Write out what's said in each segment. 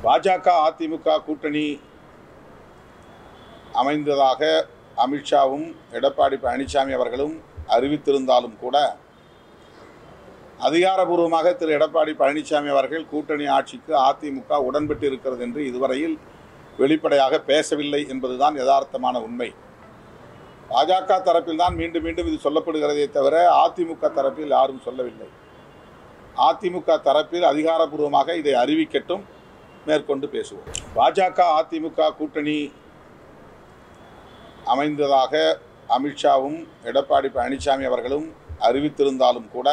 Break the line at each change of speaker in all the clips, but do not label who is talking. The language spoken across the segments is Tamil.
பாஜக அதிமுக கூட்டணி அமைந்ததாக அமித்ஷாவும் எடப்பாடி பழனிசாமி அவர்களும் அறிவித்திருந்தாலும் கூட அதிகாரபூர்வமாக திரு எடப்பாடி பழனிசாமி அவர்கள் கூட்டணி ஆட்சிக்கு அதிமுக உடன்பட்டு இருக்கிறது என்று இதுவரையில் வெளிப்படையாக பேசவில்லை என்பதுதான் யதார்த்தமான உண்மை. பாஜக தரப்பில் தான் மீண்டும் மீண்டும் இது சொல்லப்படுகிறதே தவிர அதிமுக தரப்பில் யாரும் சொல்லவில்லை. அதிமுக தரப்பில் அதிகாரபூர்வமாக இதை அறிவிக்கட்டும், மேற்கொண்டு பேசுவோம். பாஜக அதிமுக கூட்டணி அமைந்ததாக அமித்ஷாவும் எடப்பாடி பழனிசாமி அவர்களும் அறிவித்திருந்தாலும் கூட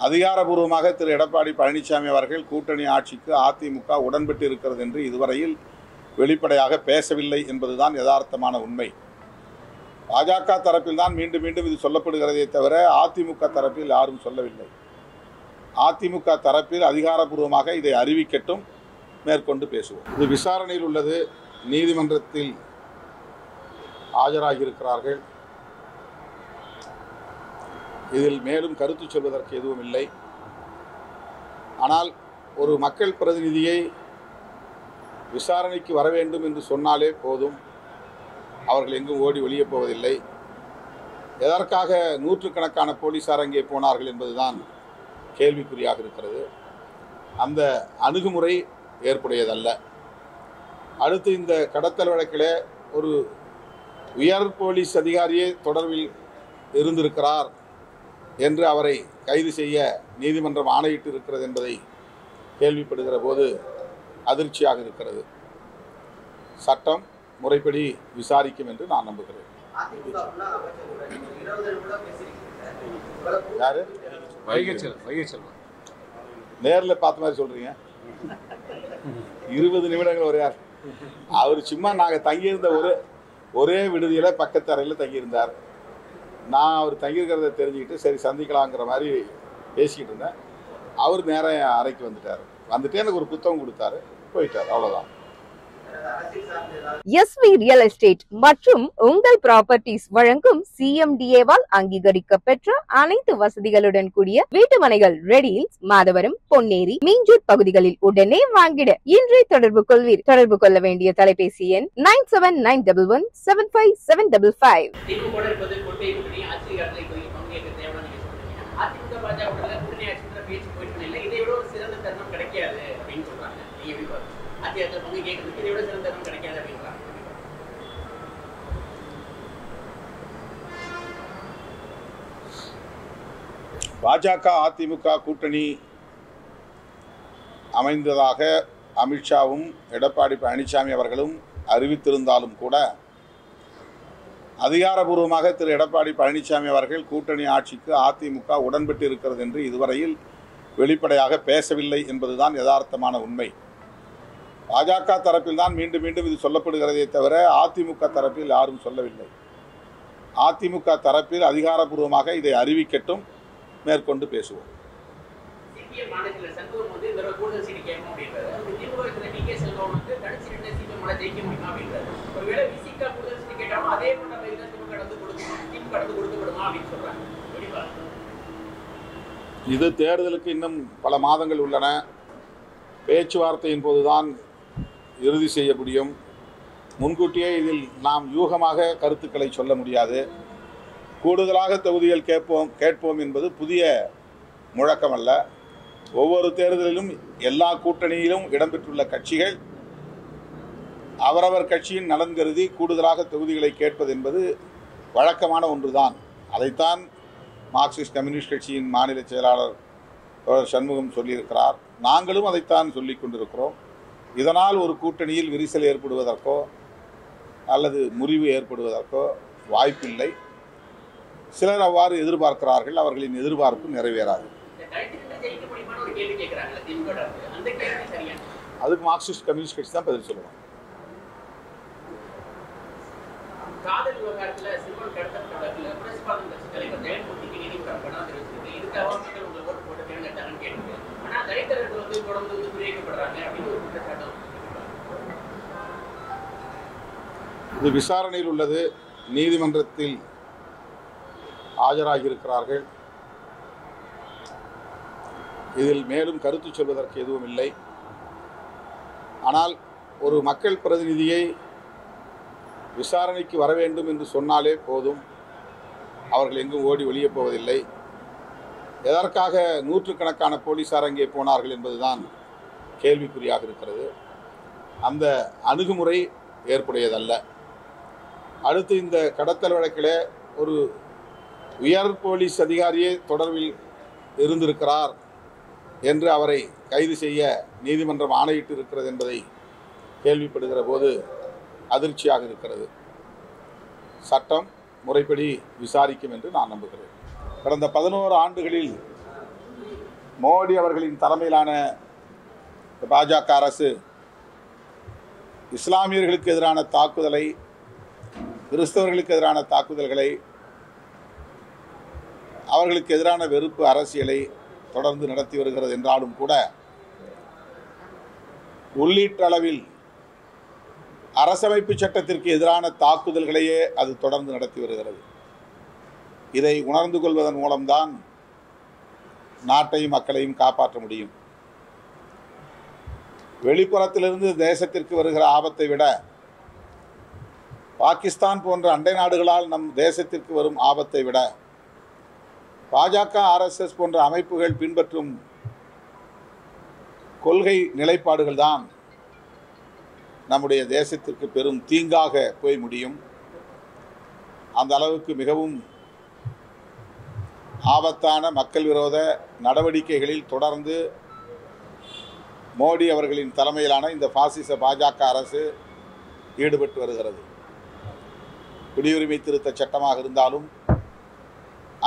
அதிகாரபூர்வமாக திரு எடப்பாடி பழனிசாமி அவர்கள் கூட்டணி ஆட்சிக்கு அதிமுக உடன்பட்டு இருக்கிறது என்று இதுவரையில் வெளிப்படையாக பேசவில்லை என்பதுதான் யதார்த்தமான உண்மை. பாஜக தரப்பில் தான் மீண்டும் மீண்டும் இது சொல்லப்படுகிறதே தவிர அதிமுக தரப்பில் யாரும் சொல்லவில்லை. அதிமுக தரப்பில் அதிகாரபூர்வமாக இதை அறிவிக்கட்டும், மேற்கொண்டு பேசுவோம். இது விசாரணையில் உள்ளது. நீதிமன்றத்தில் ஆஜராகியிருக்கிறார்கள். இதில் மேலும் கருத்து சொல்வதற்கு எதுவும் இல்லை. ஆனால் ஒரு மக்கள் பிரதிநிதியை விசாரணைக்கு வர வேண்டும் என்று சொன்னாலே போதும், அவர்கள் எங்கும் ஓடி வெளியே போவதில்லை. எதற்காக நூற்றுக்கணக்கான போலீசார் அங்கே போனார்கள் என்பதுதான் கேள்விக்குறியாக இருக்கிறது. அந்த அணுகுமுறை ஏற்புடையதல்ல. அடுத்து இந்த கடத்தல் வழக்கில் ஒரு உயர் போலீஸ் அதிகாரியே தொடர்பில் இருந்திருக்கிறார் என்று அவரை கைது செய்ய நீதிமன்றம் ஆணையிட்டு இருக்கிறது என்பதை கேள்விப்படுகிற போது அதிர்ச்சியாக இருக்கிறது. சட்டம் முறைப்படி விசாரிக்கும் என்று நான் நம்புகிறேன். யாரு நேரில் பார்த்த மாதிரி சொல்றீங்க? 20 நிமிடங்கள் ஒரே அவர் சும்மா நாங்கள் தங்கியிருந்த ஒரே விடுதியில் பக்கத்து அறையில் தங்கியிருந்தார். நான் அவர் தங்கியிருக்கிறத தெரிஞ்சுக்கிட்டு சரி சந்திக்கலாங்கிற மாதிரி பேசிக்கிட்டு இருந்தேன். அவர் நேராக அறைக்கு வந்துட்டு எனக்கு ஒரு புத்தகம் கொடுத்தாரு, போயிட்டார். அவ்வளோதான்.
எஸ்வி ரியல் எஸ்டேட் மற்றும் உங்கள் ப்ராப்பர்ட்டிஸ் வழங்கும் சிஎம்டிஏவால் அங்கீகரிக்க பெற்ற அனைத்து வசதிகளுடன் கூடிய வீட்டுமனைகள் ரெடியில் மாதவரம், பொன்னேரி, மீஞ்சூர் பகுதிகளில் உடனே வாங்கிட இன்றே தொடர்பு கொள்வீர். தொடர்பு கொள்ள வேண்டிய தொலைபேசி எண் 9791175755.
பாஜக அதிமுக கூட்டணி அமைந்ததாக அமித்ஷாவும் எடப்பாடி பழனிசாமி அவர்களும் அறிவித்திருந்தாலும் கூட அதிகாரபூர்வமாக திரு எடப்பாடி பழனிசாமி அவர்கள் கூட்டணி ஆட்சிக்கு அதிமுக உடன்பட்டு இருக்கிறது என்று இதுவரையில் வெளிப்படையாக பேசவில்லை என்பதுதான் யதார்த்தமான உண்மை. பாஜக தரப்பில் தான் மீண்டும் மீண்டும் இது சொல்லப்படுகிறதே தவிர அதிமுக தரப்பில் யாரும் சொல்லவில்லை. அதிமுக தரப்பில் அதிகாரபூர்வமாக இதை அறிவிக்கட்டும், மேற்கொண்டு பேசுவோம். இது தேர்தலுக்கு இன்னும் பல மாதங்கள் உள்ளன. பேச்சுவார்த்தையின் போதுதான் இறுதி செய்ய முடியும். முன்கூட்டியே இதில் நாம் யூகமாக கருத்துக்களை சொல்ல முடியாது. கூடுதலாக தொகுதிகள் கேட்போம் என்பது புதிய முழக்கம் அல்ல. ஒவ்வொரு தேர்தலிலும் எல்லா கூட்டணியிலும் இடம்பெற்றுள்ள கட்சிகள் அவரவர் கட்சியின் நலன் கருதி கூடுதலாக தொகுதிகளை கேட்பது என்பது வழக்கமான ஒன்றுதான். அதைத்தான் மார்க்சிஸ்ட் கம்யூனிஸ்ட் கட்சியின் மாநில செயலாளர் சண்முகம் சொல்லியிருக்கிறார். நாங்களும் அதைத்தான் சொல்லிக் கொண்டிருக்கிறோம். இதனால் ஒரு கூட்டணியில் விரிசல் ஏற்படுவதற்கோ அல்லது முறிவு ஏற்படுவதற்கோ வாய்ப்பில்லை. சிலர் அவ்வாறு எதிர்பார்க்கிறார்கள். அவர்களின் எதிர்பார்ப்பு நிறைவேறாது. அதுக்கு மார்க்சிஸ்ட் கம்யூனிஸ்ட் கட்சி தான் பதில் சொல்லணும். இது விசாரணையில் உள்ளது. நீதிமன்றத்தில் ஆஜராகியிருக்கிறார்கள். இதில் மேலும் கருத்து சொல்வதற்கு எதுவும் இல்லை. ஆனால் ஒரு மக்கள் பிரதிநிதியை விசாரணைக்கு வர வேண்டும் என்று சொன்னாலே போதும், அவர்கள் எங்கும் ஓடி வெளியே போவதில்லை. எதற்காக நூற்றுக்கணக்கான போலீசார் அங்கே போனார்கள் என்பதுதான் கேள்விக்குறியாக இருக்கிறது. அந்த அணுகுமுறை ஏற்புடையதல்ல. அடுத்து இந்த கடத்தல் வழக்கில் ஒரு உயர் போலீஸ் அதிகாரியே தொடர்பில் இருந்திருக்கிறார் என்று அவரை கைது செய்ய நீதிமன்றம் ஆணையிட்டு இருக்கிறது என்பதை கேள்விப்படுகிற போது அதிர்ச்சியாக இருக்கிறது. சட்டம் முறைப்படி விசாரிக்கும் என்று நான் நம்புகிறேன். கடந்த 11 ஆண்டுகளில் மோடி அவர்களின் தலைமையிலான பாஜக அரசு இஸ்லாமியர்களுக்கு எதிரான தாக்குதலை, கிறிஸ்தவர்களுக்கு எதிரான தாக்குதல்களை, அவர்களுக்கு எதிரான வெறுப்பு அரசியலை தொடர்ந்து நடத்தி வருகிறது என்றாலும் கூட உள்ளீட்டளவில் அரசமைப்பு சட்டத்திற்கு எதிரான தாக்குதல்களையே அது தொடர்ந்து நடத்தி வருகிறது. இதை உணர்ந்து கொள்வதன் மூலம்தான் நாட்டையும் மக்களையும் காப்பாற்ற முடியும். வெளிப்புறத்திலிருந்து தேசத்திற்கு வருகிற ஆபத்தை விட பாகிஸ்தான் போன்ற அண்டை நாடுகளால் நம் தேசத்திற்கு வரும் ஆபத்தை விட பாஜக, RSS போன்ற அமைப்புகள் பின்பற்றும் கொள்கை நிலைப்பாடுகள் தான் நம்முடைய தேசத்திற்கு பெரும் தீங்காக போய் முடியும். அந்த அளவுக்கு மிகவும் ஆபத்தான மக்கள் விரோத நடவடிக்கைகளில் தொடர்ந்து மோடி அவர்களின் தலைமையிலான இந்த பாசிச பாஜக அரசு ஈடுபட்டு வருகிறது. குடியுரிமை திருத்த சட்டமாக இருந்தாலும்,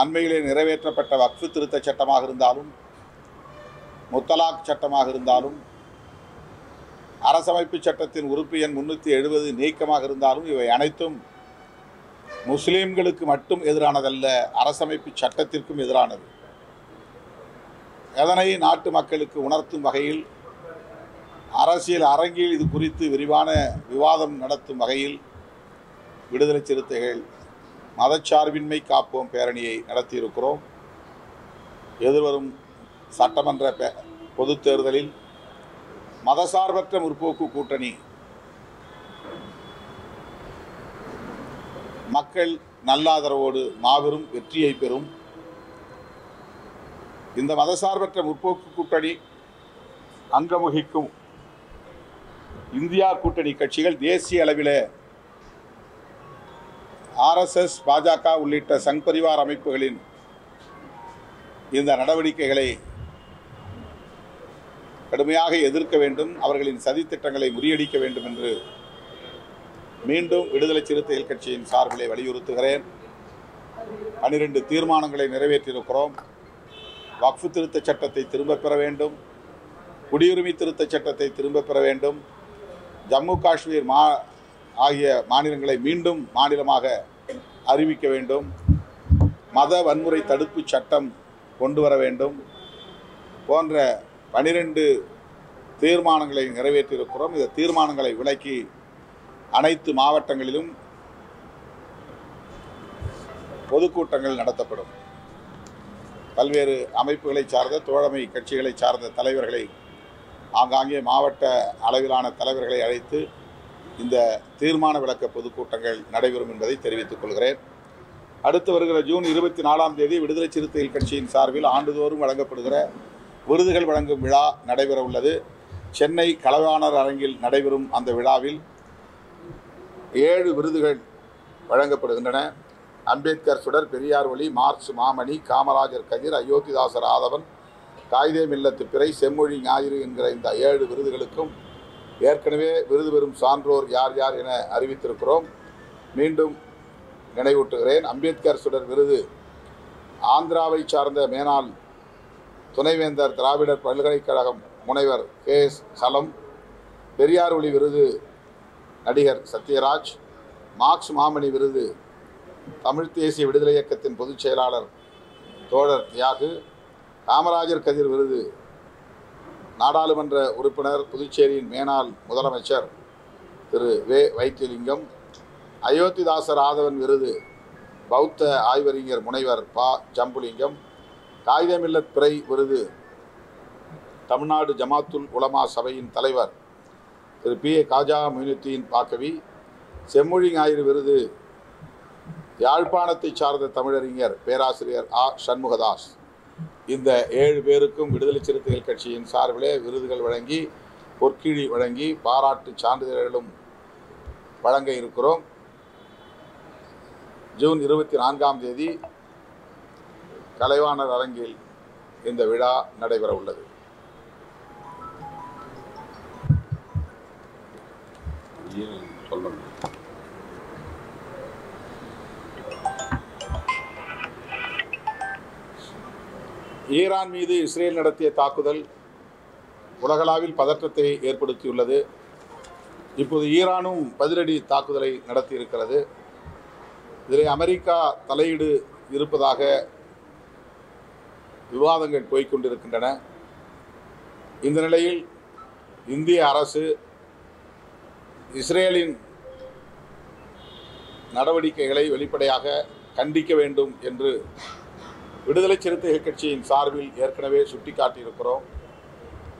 அண்மையிலே நிறைவேற்றப்பட்ட வக்ஃபு திருத்த சட்டமாக இருந்தாலும், முத்தலாக் சட்டமாக இருந்தாலும், அரசமைப்பு சட்டத்தின் உறுப்பு எண் 370 நீக்கமாக இருந்தாலும், இவை அனைத்தும் முஸ்லிம்களுக்கு மட்டும் எதிரானதல்ல, அரசமைப்பு சட்டத்திற்கும் எதிரானது. அதனை நாட்டு மக்களுக்கு உணர்த்தும் வகையில், அரசியல் அரங்கில் இது குறித்து விரிவான விவாதம் நடத்தும் வகையில் விடுதலை சிறுத்தைகள் மதச்சார்பின்மை காப்போம் பேரணியை நடத்தியிருக்கிறோம். எதிர்வரும் சட்டமன்ற பொதுத் தேர்தலில் மதசார்பற்ற முற்போக்கு கூட்டணி மக்கள் நல்லாதரவோடு மாபெரும் வெற்றியை பெறும். இந்த மதசார்பற்ற முற்போக்கு கூட்டணி அங்கமுகிக்கும் இந்தியா கூட்டணி கட்சிகள் தேசிய அளவில் RSS, பாஜக உள்ளிட்ட சங் பரிவார் அமைப்புகளின் இந்த நடவடிக்கைகளை கடுமையாக எதிர்க்க வேண்டும், அவர்களின் சதித்திட்டங்களை முறியடிக்க வேண்டும் என்று மீண்டும் விடுதலை சிறுத்தைகள் கட்சியின் சார்பிலே வலியுறுத்துகிறேன். 12 தீர்மானங்களை நிறைவேற்றியிருக்கிறோம். வக்ஃபு திருத்த சட்டத்தை திரும்பப் பெற வேண்டும், குடியுரிமை திருத்த சட்டத்தை திரும்பப் பெற வேண்டும், ஜம்மு காஷ்மீர் ஆகிய மாநிலங்களை மீண்டும் மாநிலமாக அறிவிக்க வேண்டும், மத வன்முறை தடுப்பு சட்டம் கொண்டு வர வேண்டும் போன்ற 12 தீர்மானங்களை நிறைவேற்றியிருக்கிறோம். இந்த தீர்மானங்களை விளக்கி அனைத்து மாவட்டங்களிலும் பொதுக்கூட்டங்கள் நடத்தப்படும். பல்வேறு அமைப்புகளை சார்ந்த, தோழமை கட்சிகளை சார்ந்த தலைவர்களை, ஆங்காங்கே மாவட்ட அளவிலான தலைவர்களை அழைத்து இந்த தீர்மான விளக்க பொதுக்கூட்டங்கள் நடைபெறும் என்பதை தெரிவித்துக் கொள்கிறேன். அடுத்து வருகிற ஜூன் 24ஆம் தேதி விடுதலை சிறுத்தைகள் கட்சியின் சார்பில் ஆண்டுதோறும் வழங்கப்படுகிற விருதுகள் வழங்கும் விழா நடைபெற உள்ளது. சென்னை கலைவாணர் அரங்கில் நடைபெறும் அந்த விழாவில் 7 விருதுகள் வழங்கப்படுகின்றன. அம்பேத்கர் சுடர், பெரியார் ஒளி, மார்க்ஸ் மாமணி, காமராஜர் கதிர், அயோத்திதாசர் ஆதவன், காயிதே மில்லத்து பிறை, செம்மொழி ஞாயிறு என்கிற இந்த 7 விருதுகளுக்கும் ஏற்கனவே விருது பெறும் சான்றோர் யார் யார் என அறிவித்திருக்கிறோம். மீண்டும் நினைவூட்டுகிறேன். அம்பேத்கர் சுடர் விருது ஆந்திராவை சார்ந்த மேனாள் துணைவேந்தர் திராவிடர் பல்கலைக்கழகம் முனைவர் KS சலம். பெரியார் ஒளி விருது நடிகர் சத்யராஜ். மார்க்ஸ் மாமணி விருது தமிழ் தேசிய விடுதலை இயக்கத்தின் பொதுச் செயலாளர் தோழர் தியாகு. காமராஜர் கதிர் விருது நாடாளுமன்ற உறுப்பினர், புதுச்சேரியின் மேனாள் முதலமைச்சர் திரு வைத்திலிங்கம். அயோத்திதாசர் ஆதவன் விருது பௌத்த ஆய்வறிஞர் முனைவர் ஜம்புலிங்கம். காயிதே மில்லத் பிறை விருது தமிழ்நாடு ஜமாத்துல் உலமா சபையின் தலைவர் திரு பி. ஏ. காஜா மொய்னுத்தீன் பாக்கவி, செம்மொழி ஞாயிறு விருது யாழ்ப்பாணத்தை சார்ந்த தமிழறிஞர் பேராசிரியர் ஆ. சண்முகதாஸ், இந்த 7 பேருக்கும் விடுதலை சிறுத்தைகள் கட்சியின் சார்பிலே விருதுகள் வழங்கி, பொற்கிழி வழங்கி, பாராட்டு சான்றிதழ்களும் வழங்க இருக்கிறோம். ஜூன் 24ஆம் தேதி கலைவாணர் அரங்கில் இந்த விழா நடைபெற உள்ளது. ஈரான் மீது இஸ்ரேல் நடத்திய தாக்குதல் உலகளவில் பதற்றத்தை ஏற்படுத்தியுள்ளது. இப்போது ஈரானும் பதிலடி தாக்குதலை நடத்தி இருக்கிறது. இதில் அமெரிக்கா தலையீடு இருப்பதாக விவாதங்கள் போய்கொண்டிருக்கின்றன. இந்த நிலையில் இந்திய அரசு இஸ்ரேலின் நடவடிக்கைகளை வெளிப்படையாக கண்டிக்க வேண்டும் என்று விடுதலை சிறுத்தைகள் கட்சியின் சார்பில் ஏற்கனவே சுட்டிக்காட்டியிருக்கிறோம்,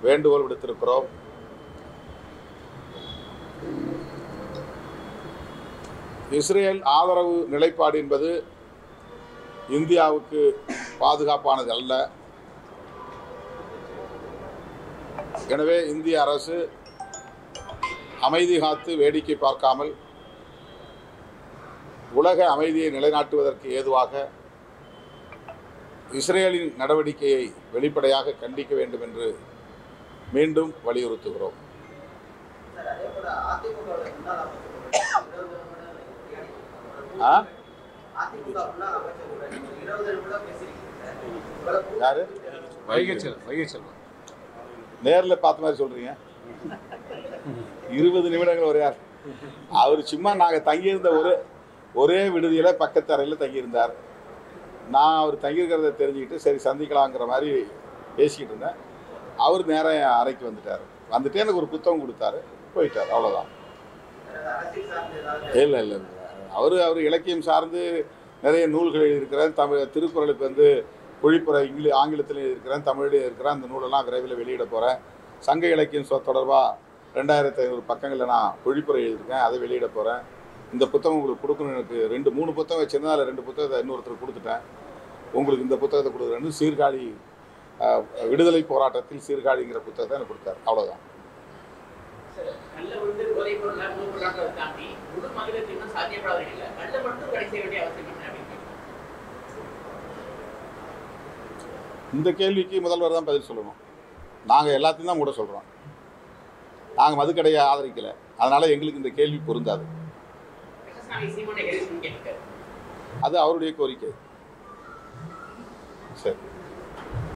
வேண்டுகோள் விடுத்திருக்கிறோம். இஸ்ரேல் ஆதரவு நிலைப்பாடு என்பது இந்தியாவுக்கு பாதுகாப்பானது அல்ல. எனவே இந்திய அரசு அமைதி காத்து வேடிக்கை பார்க்காமல் உலக அமைதியை நிலைநாட்டுவதற்கு ஏதுவாக இஸ்ரேலின் நடவடிக்கையை வெளிப்படையாக கண்டிக்க வேண்டும் என்று மீண்டும் வலியுறுத்துகிறோம். யாரு? நேரில் பார்த்த மாதிரி சொல்றீங்க. 20 நிமிடங்கள் ஒரு யார்? அவர் சும்மா நாங்கள் தங்கியிருந்த ஒரே விடுதியில் பக்கத்து அறையில் தங்கியிருந்தார். நான் அவர் தங்கியிருக்கிறத தெரிஞ்சுக்கிட்டு சரி சந்திக்கலாங்கிற மாதிரி பேசிக்கிட்டு இருந்தேன். அவர் நேரம் அறைக்கு வந்துட்டார். வந்துட்டு எனக்கு ஒரு புத்தகம் கொடுத்தாரு, போயிட்டார். அவ்வளோதான். இல்லை இல்லை அவர் இலக்கியம் சார்ந்து நிறைய நூல்கள் எழுதியிருக்கிறார். திருக்குறளுக்கு வந்து பொழிப்புரை ஆங்கிலத்தில் இருக்கிறேன், தமிழில் இருக்கிறேன். அந்த நூலெல்லாம் விரைவில் வெளியிட போகிறேன். சங்க இலக்கியம் தொடர்பாக 2500 பக்கங்களில் நான் பொழிப்புரை எழுதியிருக்கேன், அதை வெளியிட போகிறேன். இந்த புத்தகம் உங்களுக்கு கொடுக்கணும். எனக்கு 2-3 புத்தகம் வச்சுருந்தேன். அதில் 2 புத்தகத்தை இன்னொருத்தர் கொடுத்துட்டேன். உங்களுக்கு இந்த புத்தகத்தை கொடுக்குறேன்னு சீர்காழி விடுதலை போராட்டத்தில் சீர்காழிங்கிற புத்தகத்தை எனக்கு கொடுத்தாரு. அவ்வளோதான். இந்த கேள்விக்கு முதல்வர் தான் பதில் சொல்லணும். நாங்கள் எல்லாத்தையும் தான் மூட சொல்கிறோம். நாங்கள் மதுக்கடையை ஆதரிக்கலை, அதனால் எங்களுக்கு இந்த கேள்வி பொருந்தாது. அது அவருடைய கோரிக்கை. சரி.